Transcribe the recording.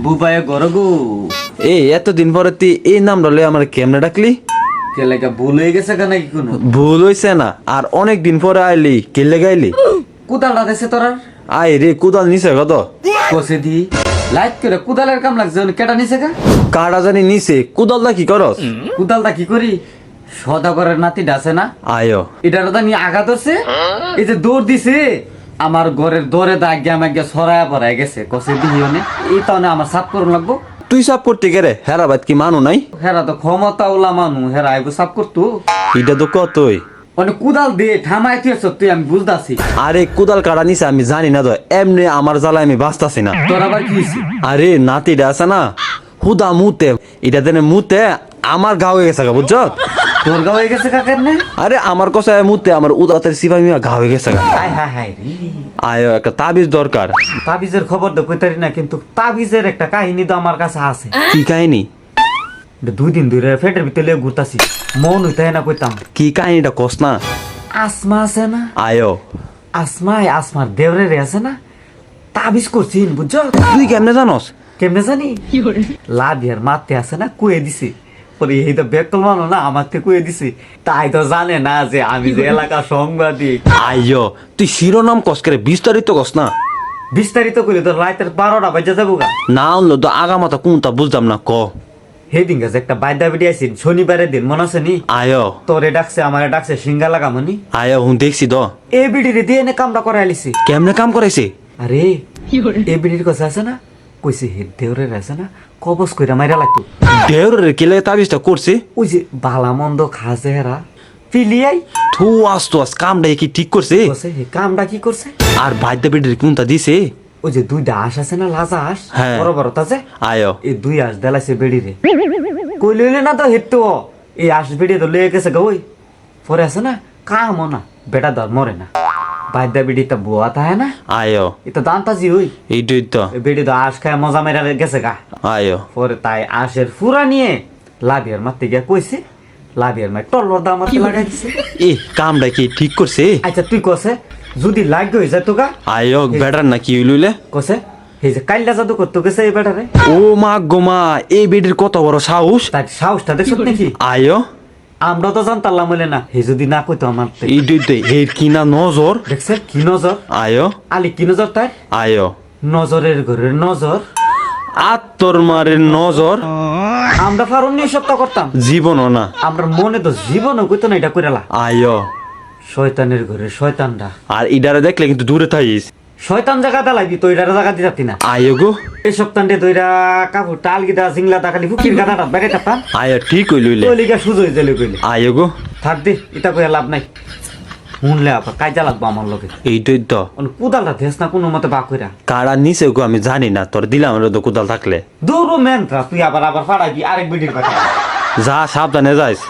বুবাই গরগু এই এতদিন পরে তুই এই নাম রলে আমার কেমনে ডাকলি? কে লাগা ভুল হয়ে গেছে কেন কি কোনো ভুল হইছে না, আর অনেক দিন পরে আইলি, কেলে গাইলি? কুদালটা দেছে তোরার আই রে কুদাল নিছে কত? কষে দি লাইট করে কুদালের কাম লাগছে কেটা নিছে কা কাটা জানি নিছে, কুদালটা কি করস? কুদালটা কি করি সদাগরের নাতিটা আছে না আয়ো এটার তো নিয়ে আঘাত হচ্ছে এই যে দৌড় দিছে আমার ঘরের দরে দাগিয়া মাগিয়া ছড়ায়া পড়ায় গেছে কষে দিই অনেক এই তাহলে আমার সাফ করুন লাগবো তুই সাপ করতে গেলে হেরাবাদ কি মানু নাই? হেরা তো ক্ষমতা ওলা মানু হেরা আইবো সাফ করতো এটা তো কতই মানে কুদাল দে ঠামাই তুই তুই আমি বুঝতাছি আরে কুদাল কাটা নিছে আমি জানি না তো, এমনি আমার জ্বালায় আমি বাঁচতাছি না। তোর আবার কি হয়েছে আরে নাতিটা আছে না হুদা মুতে, এটা দেনে মুতে আমার গা হয়ে গেছে গা, বুঝছ? তোর গা হয়ে গেছে কাকের নে আরে আমার কষায় মুতে আমার উদাতের সিপাই মিয়া ঘা হয়ে গেছে গা। হাই হাই হাই রে আয়ো একটা তাবিজ দরকার। তাবিজের খবর তো কইতারি না কিন্তু তাবিজের একটা কাহিনী তো আমার কাছে আছে কি কাহিনী? দুই দিন ধরে পেটের ভিতরে ঘুরতাছি মন হইতে না কইতাম কি কাহিনীটা কস না? আসমা আছে না আয়ো আসমার দেওরে রে আছে না তাবিজ করছিন বুঝছো তুই কেমনে জানস? কেমনে জানি লাভিয়ার মারতে আছে না কুয়ে দিছি পরে এই তো বেকল মানো না আমার থেকে কুয়ে দিছি তাই তো জানে না যে আমি যে এলাকা সাংবাদিক আয়ো তুই শিরোনাম কস করে বিস্তারিত কস না। বিস্তারিত কইলে তো রাতের 12টা বাজে যাবো গা না আনলো তো আগামাতা কোনটা বুঝলাম না, ক। হেদিন গেছে একটা বাইদা বেড়ি আইসি শনিবারের দিন মনে আছে নি আয়ো তোরে ডাকছে আমারে ডাকছে সিঙ্গা লাগামনি আয়ো হুন দেখছি তো। এ বিড়িরে দিয়ে এনে কামটা করে আলিছি কেমনে কাম করাইছে? আরে এ বিড়ির কথা আছে না কইছে হে দেওরের আছে না কবজ কইরা মাইরা লাগতো দেওরের কেলে তাবিজটা করছে? ওই যে বালা মন্দ খাজে হেরা পিলিয়াই থু আস কামটা কি ঠিক করছে? কইছে হে কামটা কি করছে আর বাদ্যা বেডির কোনটা দিছে? ওই যে দুইটা আঁশ আছে না লাজা আঁশ হ্যাঁ। বড় বড় তাজে আয়ো এই দুই আঁশ দেলাইছে বেড়িরে কই লইলে না তো হেঁটো এই আঁশ বেড়ি তো লয়ে গেছে গা ওই পরে আছে না কামও না বেটা দর মরে না বাইদা বেড়ি তা বুয়া তাহে না আয়ো এটা দান্তাজি ওই এইটাই তো। এই বেড়ি তো আঁশ খায় মজা মেরা গেছে গা আয়ো পরে তাই আঁশের ফুরা নিয়ে লাভিয়ার মারতে গিয়া কইছে লাভিয়ার মার টল্লর দা মারতে লাগাই দিছে এ কামটা কি ঠিক করছে? আচ্ছা তুই কছে যদি লাগ হয়ে যায় তো গা আয়ো বেটার না কি লইলে? কছে এই যে কাইল্লা জাদু করতে গেছে এই বেটারে ও মা গো মা, এই বেডির কত বড় সাহস! তাই সাহসটা দেখছ নাকি আয়ো আমরা তো জানতাম বলে না হে যদি না কইতো আমার এইটাই তো এর কিনা নজর। দেখছে কি নজর আয়ো আলি কি নজর তাই আয়ো নজরের ঘরের নজর আত্মর মারের নজর আমরা ফারুন নিয়ে সপ্তাহ করতাম জীবনও না। আমরা মনে তো জীবনও কইতো না এটা কইরালা আয়ো শয়তানের ঘরে শয়তানরা আর ইডারে দেখলে কিন্তু দূরে থাইস। শয়তান জায়গা দালাইবি তো এটার জায়গা দিতাতি না আয়ো গো এই সপ্তাহে দইরা কাপড় টাল গিদা জিংলা দা খালি ফুকির গাদাটা বেগে তাপাম আয়ো ঠিক হই লইলে। তো লিগা সুজই জেলে কইলে আয়ো গো থাক দে এটা কইয়া লাভ নাই শুনলে আবার কাজা লাগবো আমার লগে এইটাই তো। কুদালটা দেশ না কোনো মতে বা কইরা কারা নিছে গো আমি জানি না, তোর দিলাম তো কোদাল থাকলে। দৌড়ো মেন্ত্রা তুই আবার আবার ফাড়াইবি আরেক বিডির কথা যা সাবধানে যাইস।